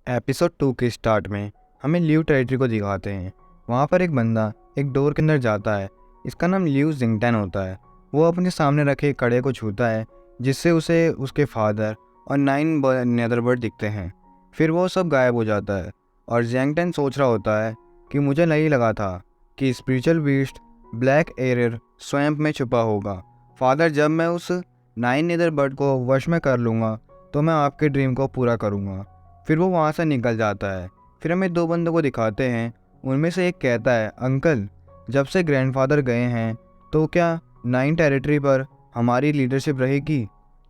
Episode 2 के start में हमें ल्यू टेरिटरी को दिखाते हैं। वहाँ पर एक बंदा एक डोर के अंदर जाता है। इसका नाम ल्यू जिंगटन होता है। वो अपने सामने रखे कड़े को छूता है, जिससे उसे उसके फादर और 9 नेदरबर्ड दिखते हैं। फिर वो सब गायब हो जाता है और जिंगटन सोच रहा होता है कि मुझे नहीं लगा था कि spiritual beast black error swamp में छुपा होगा। फादर, जब मैं उस 9 नेदरबर्ड को वश में कर लूँगा तो मैं आपके ड्रीम को पूरा करूँगा। फिर वो वहाँ से निकल जाता है। फिर हमें 2 बंदों को दिखाते हैं। उनमें से एक कहता है, अंकल, जब से ग्रैंडफादर गए हैं तो क्या 9 टेरिटरी पर हमारी लीडरशिप रहेगी?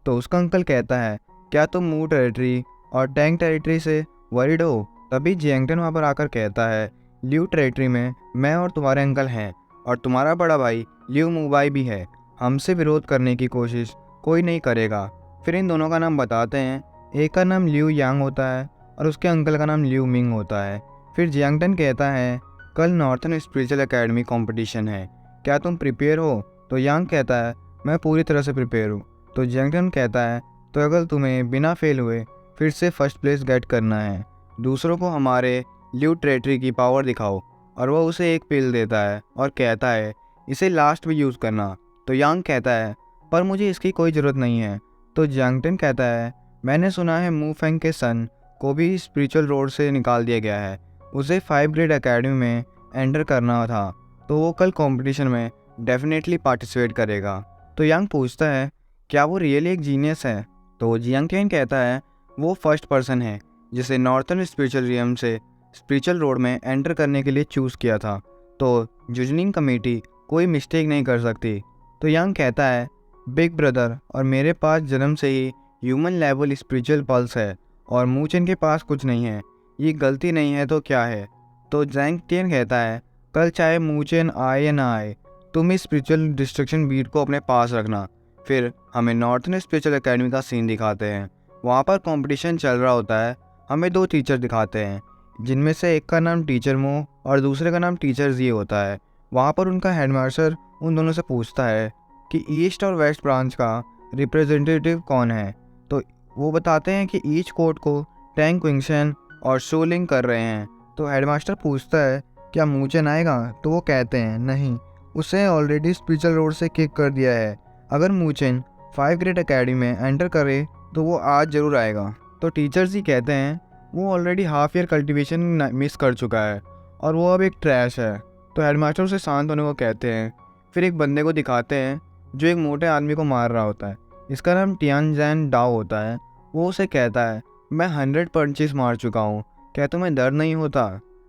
तो उसका अंकल कहता है, क्या तुम मू टेरिटरी और टैंग टेरिटरी से वरीड हो? तभी जियांगटन वहाँ पर आकर कहता है, ल्यू टेरिटरी में मैं और तुम्हारे अंकल हैं और तुम्हारा बड़ा भाई ल्यू मूबाई भी है। हमसे विरोध करने की कोशिश कोई नहीं करेगा। फिर इन दोनों का नाम बताते हैं। एक का नाम ल्यू यांग होता है और उसके अंकल का नाम ल्यू मिंग होता है। फिर जियांगटन कहता है, कल नॉर्थन स्पिरिचुअल एकेडमी कंपटीशन है, क्या तुम प्रिपेयर हो? तो यांग कहता है, मैं पूरी तरह से प्रिपेयर हूँ। तो जियांगटन कहता है, तो अगर तुम्हें बिना फेल हुए फिर से फर्स्ट प्लेस गेट करना है, दूसरों को हमारे ल्यू टेरिटरी की पावर दिखाओ। और वह उसे एक पिल देता है और कहता है, इसे लास्ट में यूज़ करना। तो यांग कहता है, पर मुझे इसकी कोई ज़रूरत नहीं है। तो जियांगटन कहता है, मैंने सुना है मू फेंग के सन को भी स्पिरिचुअल रोड से निकाल दिया गया है। उसे 5 ग्रेड एकेडमी में एंटर करना था, तो वो कल कंपटीशन में डेफिनेटली पार्टिसिपेट करेगा। तो यांग पूछता है, क्या वो रियली एक जीनियस है? तो जियांगटन कहता है, वो फर्स्ट पर्सन है जिसे नॉर्थन स्पिरिचुअल रियम से स्पिरिचुअल रोड में एंटर करने के लिए चूज़ किया था, तो जजनिंग कमेटी कोई मिस्टेक नहीं कर सकती। तो यांग कहता है, बिग ब्रदर और मेरे पास जन्म से ही ह्यूमन लेवल स्पिरिचुअल पल्स है और मूचन के पास कुछ नहीं है। ये गलती नहीं है तो क्या है? तो जैंगटियन कहता है, कल चाहे मूचन आए या ना आए, तुम इस स्पिरिचुअल डिस्ट्रक्शन बीट को अपने पास रखना। फिर हमें नॉर्थन स्पिरिचुअल एकेडमी का सीन दिखाते हैं। वहाँ पर कंपटीशन चल रहा होता है। हमें 2 टीचर दिखाते हैं, जिनमें से एक का नाम टीचर मो और दूसरे का नाम टीचर जी होता है। वहाँ पर उनका हेडमास्टर उन दोनों से पूछता है कि ईस्ट और वेस्ट ब्रांच का रिप्रेजेंटेटिव कौन है। तो वो बताते हैं कि ईच कोर्ट को टैंग क्विंगशन और शोलिंग कर रहे हैं। तो हेडमास्टर पूछता है, क्या मूचन आएगा? तो वो कहते हैं, नहीं, उसे ऑलरेडी स्पिरिचुअल रोड से किक कर दिया है। अगर मूचन 5 ग्रेड एकेडमी में एंटर करे तो वो आज ज़रूर आएगा। तो टीचर्स ही कहते हैं, वो already half year cultivation miss कर चुका है और वो अब एक ट्रैश है। तो हेडमास्टर उसे शांत होने को कहते हैं। फिर एक बंदे को दिखाते हैं जो एक मोटे आदमी को मार रहा होता है। इसका नाम टियानजैन डाओ होता है। वो उसे कहता है, मैं 100 पंचेस मार चुका हूँ, क्या तुम्हें दर्द नहीं होता?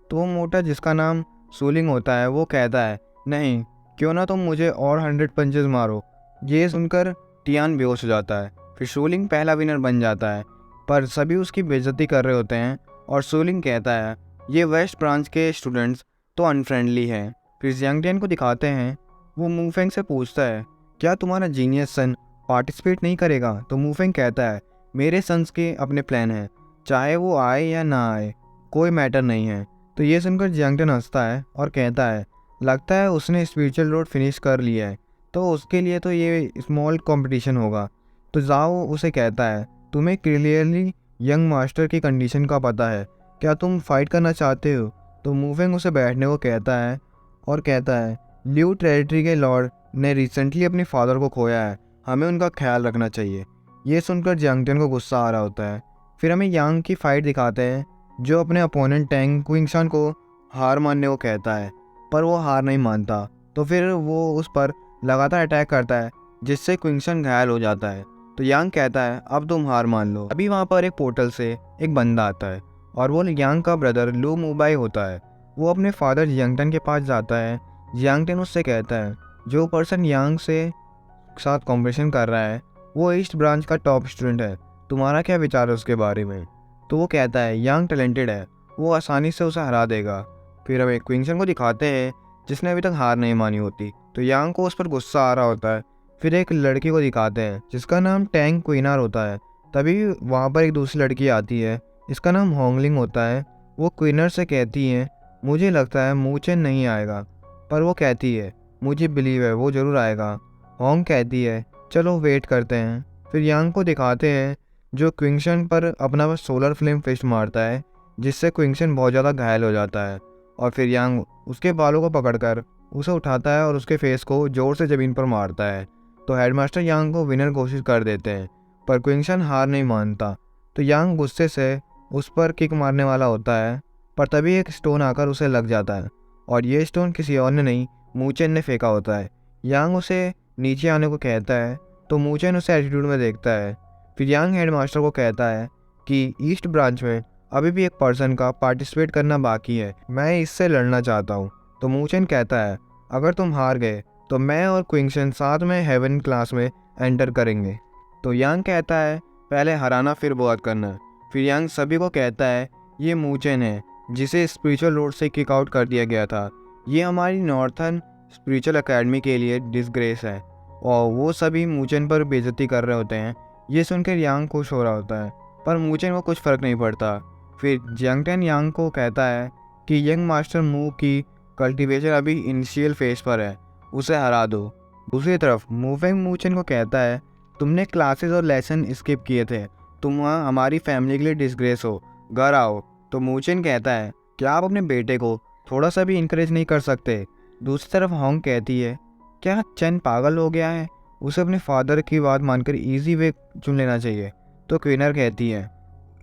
तो वो मोटा, जिसका नाम सूलिंग होता है, वो कहता है, नहीं, क्यों ना तुम मुझे और 100 पंचेस मारो। ये सुनकर टियान बेहोश हो जाता है। फिर सूलिंग पहला विनर बन जाता है, पर सभी उसकी बेइज्जती कर रहे होते हैं और सूलिंग कहता है, ये वेस्ट ब्रांच के स्टूडेंट्स तो अनफ्रेंडली हैं। फिर जियांगटियन को दिखाते हैं। वो मूफेंग से पूछता है, क्या तुम्हारा जीनियस सन पार्टिसिपेट नहीं करेगा? तो मूफेंग कहता है, मेरे सन्स के अपने प्लान हैं, चाहे वो आए या ना आए कोई मैटर नहीं है। तो ये सुनकर जियांगटन हंसता है और कहता है, लगता है उसने स्पिरिचुअल रोड फिनिश कर लिया है, तो उसके लिए तो ये स्मॉल कंपटीशन होगा। तो जाओ उसे कहता है, तुम्हें क्लियरली यंग मास्टर की कंडीशन का पता है, क्या तुम फाइट करना चाहते हो? तो मूफेंग उसे बैठने को कहता है और कहता है, ल्यू टेरिटरी के लॉर्ड ने रिसेंटली अपने फादर को खोया है, हमें उनका ख्याल रखना चाहिए। ये सुनकर जियांगटियन को गुस्सा आ रहा होता है। फिर हमें यांग की फाइट दिखाते हैं, जो अपने अपोनेंट टैंग क्विंगशन को हार मानने को कहता है, पर वो हार नहीं मानता। तो फिर वो उस पर लगातार अटैक करता है, जिससे क्विंगशन घायल हो जाता है। तो यांग कहता है, अब तुम हार मान लो। अभी वहाँ पर एक पोर्टल से एक बंदा आता है और वो यांग का ब्रदर लू मूबाई होता है। वो अपने फादर जियांगटन के पास जाता है। जियांगटन उससे कहता है, जो पर्सन यांग से साथ कॉम्पिटिशन कर रहा है वो ईस्ट ब्रांच का टॉप स्टूडेंट है, तुम्हारा क्या विचार है उसके बारे में? तो वो कहता है, यांग टैलेंटेड है, वो आसानी से उसे हरा देगा। फिर हमें क्विंगशन को दिखाते हैं, जिसने अभी तक हार नहीं मानी होती। तो यांग को उस पर गुस्सा आ रहा होता है। फिर एक लड़की को दिखाते हैं, जिसका नाम टैंग क्वीनार होता है। तभी वहाँ पर एक दूसरी लड़की आती है, इसका नाम होंगलिंग होता है। वो क्वीनर से कहती है, मुझे लगता है मूचन नहीं आएगा, पर वो कहती है, मुझे बिलीव है वो ज़रूर आएगा। होंग कहती है, चलो वेट करते हैं। फिर यांग को दिखाते हैं, जो क्विंगशन पर अपना सोलर फ्लेम फिस्ट मारता है। जिससे क्विंगशन बहुत ज़्यादा घायल हो जाता है। और फिर यांग उसके बालों को पकड़कर उसे उठाता है और उसके फेस को ज़ोर से ज़मीन पर मारता है। तो हेडमास्टर यांग को विनर घोषित कर देते हैं, पर क्विंगशन हार नहीं मानता। तो यांग गुस्से से उस पर किक मारने वाला होता है, पर तभी एक स्टोन आकर उसे लग जाता है, और ये स्टोन किसी और ने नहीं, मूचेन ने फेंका होता है। यांग उसे नीचे आने को कहता है, तो मूचेन उसे एटीट्यूड में देखता है। फिर यांग हेडमास्टर को कहता है कि ईस्ट ब्रांच में अभी भी एक पर्सन का पार्टिसिपेट करना बाकी है, मैं इससे लड़ना चाहता हूँ। तो मूचेन कहता है, अगर तुम हार गए तो मैं और क्विंगशन साथ में हेवन क्लास में एंटर करेंगे। तो यांग कहता है, पहले हराना फिर बात करना। फिर यांग सभी को कहता है, ये मूचेन है जिसे स्पिरिचुअल रोड से किक आउट कर दिया गया था। ये हमारी नॉर्थर्न स्पिरिचुअल एकेडमी के लिए डिसग्रेस है। और वो सभी मूचेन पर बेइज्जती कर रहे होते हैं। ये सुनकर यांग खुश हो रहा होता है, पर मूचेन को कुछ फ़र्क नहीं पड़ता। फिर जंगटेन यांग को कहता है कि यंग मास्टर मूव की कल्टीवेशन अभी इनिशियल फेज पर है, उसे हरा दो। दूसरी तरफ मूवेंग मूचेन को कहता है, तुमने क्लासेस और लेसन स्किप किए थे, तुम वहाँ हमारी फैमिली के लिए डिसग्रेस हो, घर आओ। तो मूचेन कहता है, क्या आप अपने बेटे को थोड़ा सा भी इनकरेज नहीं कर सकते। दूसरी तरफ होंग कहती है, क्या चेन पागल हो गया है, उसे अपने फादर की बात मानकर इजी वे चुन लेना चाहिए। तो क्वीनर कहती है,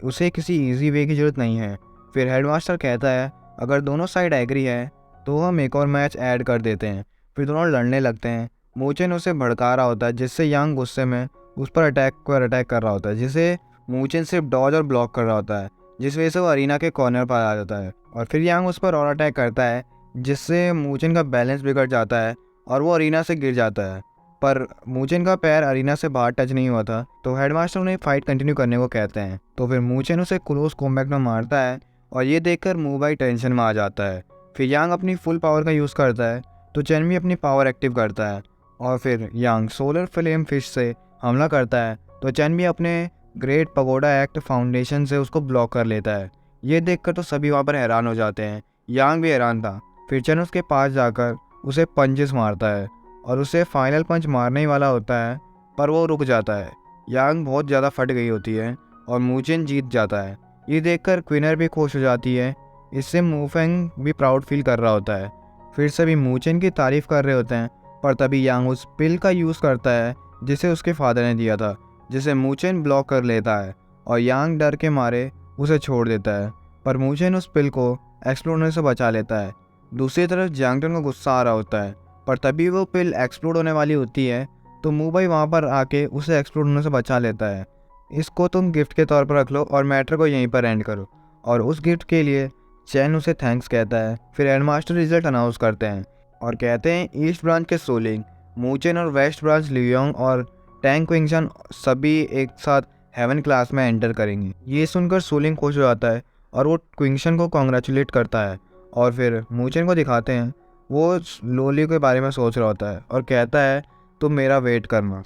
उसे किसी इजी वे की ज़रूरत नहीं है। फिर हेडमास्टर कहता है, अगर दोनों साइड एग्री है तो हम एक और मैच ऐड कर देते हैं। फिर दोनों लड़ने लगते हैं। मूचेन उसे भड़का रहा होता है, जिससे यांग गुस्से में उस पर अटैक कर रहा होता है, जिसे मूचेन सिर्फ डॉज और ब्लॉक कर रहा होता है, जिस वजह से वो अरीना के कॉर्नर पर आ जाता है। और फिर यांग उस पर और अटैक करता है, जिससे मूचेन का बैलेंस बिगड़ जाता है और वो अरीना से गिर जाता है। पर मूचेन का पैर अरीना से बाहर टच नहीं हुआ था। तो हेडमास्टर उन्हें फाइट कंटिन्यू करने को कहते हैं। तो फिर मूचेन उसे क्लोज कॉम्बैट में मारता है, और ये देखकर मूबाई टेंशन में आ जाता है। फिर यांग अपनी फुल पावर का यूज़ करता है, तो चेन भी अपनी पावर एक्टिव करता है। और फिर यांग सोलर फ्लेम फिश से हमला करता है, तो चेन भी अपने ग्रेट पगोडा एक्ट फाउंडेशन से उसको ब्लॉक कर लेता है। ये देखकर तो सभी वहाँ पर हैरान हो जाते हैं, यांग भी हैरान था। फिर चेन उसके पास जाकर उसे पंचेस मारता है, और उसे फाइनल पंच मारने ही वाला होता है, पर वो रुक जाता है। यांग बहुत ज़्यादा फट गई होती है, और मूचेन जीत जाता है। ये देखकर क्विनर भी खुश हो जाती है। इससे मूफेंग भी प्राउड फील कर रहा होता है। फिर सभी मूचेन की तारीफ़ कर रहे होते हैं, पर तभी यांग उस पिल का यूज़ करता है जिसे उसके फादर ने दिया था, जिसे मूचेन ब्लॉक कर लेता है, और यांग डर के मारे उसे छोड़ देता है। पर मूचेन उस पिल को एक्सप्लोड होने से बचा लेता है। दूसरी तरफ जैंगटन को गुस्सा आ रहा होता है, पर तभी वो पिल एक्सप्लोड होने वाली होती है, तो मूबाई वहाँ पर आके उसे एक्सप्लोड होने से बचा लेता है। इसको तुम गिफ्ट के तौर पर रख लो और मैटर को यहीं पर एंड करो। और उस गिफ्ट के लिए चैन उसे थैंक्स कहता है। फिर हेडमास्टर रिजल्ट अनाउंस करते हैं और कहते हैं, ईस्ट ब्रांच के सोलिंग, मूचेन और वेस्ट ब्रांच लियोंग और टैंग क्विंगशन सभी एक साथ हेवन क्लास में एंटर करेंगे। ये सुनकर सोलिंग खुश हो जाता है और वो क्विंगशन को कॉन्ग्रेचुलेट करता है। और फिर मूचेन को दिखाते हैं, वो लोली के बारे में सोच रहा होता है और कहता है, तुम मेरा वेट करना।